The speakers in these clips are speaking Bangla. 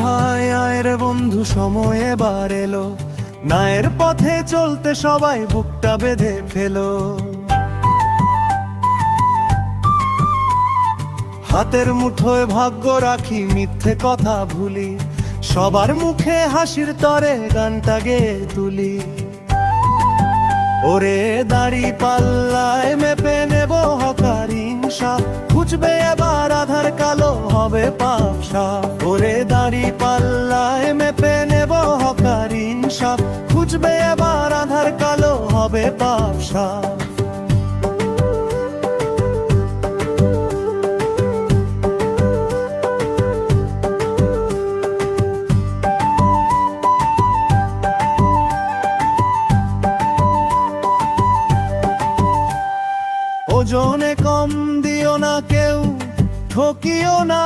ভাই আয় রে বন্ধু, সময় এবার এলো, ন্যায়ের পথে চলতে সবাই বুকটা বেঁধে ফেলো। হাতের মুঠোয় ভাগ্য রাখি, মিথ্যে কথা ভুলি, সবার মুখে হাসির তরে গানটা গেয়ে তুলি। ওরে দাড়ি পাল্লায় মেপে নেব হকার ইনসাফ, খুঁজবে এবার আধার কালো হবে পাপ সাপ। ওরে দাড়ি পাল্লায় মেপে নেব হকার ইনসাফ, খুঁজবে এবার আধার কালো হবে পাপ সাপ। ওজনে কম দিও না কেউ, ঠকিও না,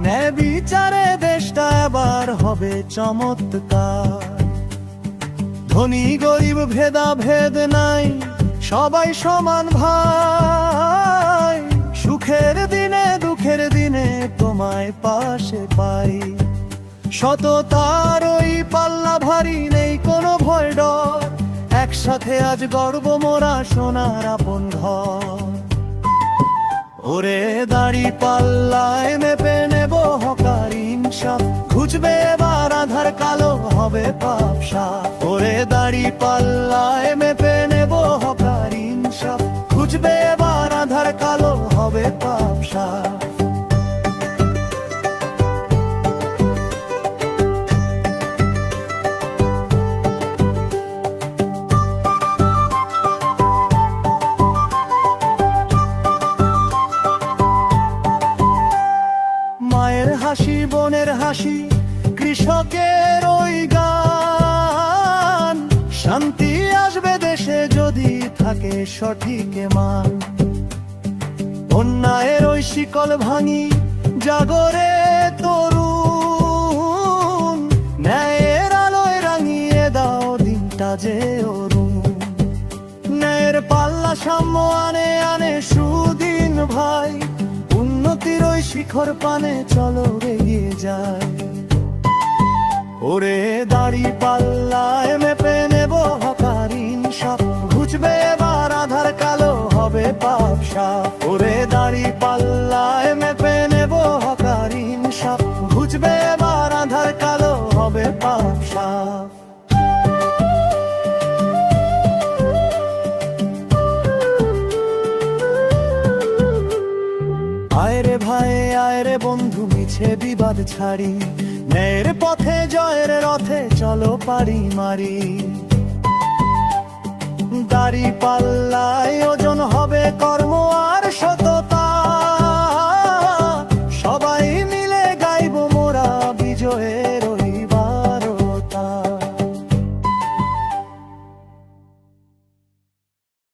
ন্যায় বিচারে দেশটা এবার হবে চমৎকার। ধনী গরিব ভেদাভেদ নাই, সবাই সমান ভাই, সুখের দিনে দুঃখের দিনে তোমায় পাশে পাই। সততার ওই পাল্লা ভারী, নেই কোনো ভয় ডর, একসাথে আজ গর্ব মোরা সোনার আপন ঘর। ওরে দাড়ি পাল্লায় মেপে নেব হকার ইনসাফ, খুঁজবে এবার আধার কালো হবে পাপ সাপ। ওরে দাড়ি পাল্লায় মেপে নেব হকার ইনসাফ, খুঁজবে এবার আধার কালো হবে পাপ সাপ। মায়ের হাসি, বোনের হাসি, কৃষকের ওই গান, শান্তি আসবে দেশে যদি থাকে সঠিক মান। অন্যায়ের ওই শিকল ভাঙি, জাগরে তরুণ, ন্যায়ের আলোয় রাঙিয়ে দাও দিনটা যে অরুণ। ন্যায়ের পাল্লা সাম্য আনে আনে সুদিন ভাই, উন্নতির ওই শিখর পানে চলো এগিয়ে যায়। ওরে দাড়ি পাল্লায় মেপে নেব হকার ইনসাফ, খুঁজবে এবার আধার কালো হবে পাপ সাপ। ওরে দাড়ি পাল্লায় মেপে নেব হকার ইনসাফ, খুঁজবে এবার আধার কালো হবে পাপ সাপ। আয় রে ভাই আয় রে বন্ধু, মিছে বিবাদ ছাড়ি, ন্যায়ের পথে জয়ের রথে চলো পারি মারি। দাড়ি পাল্লা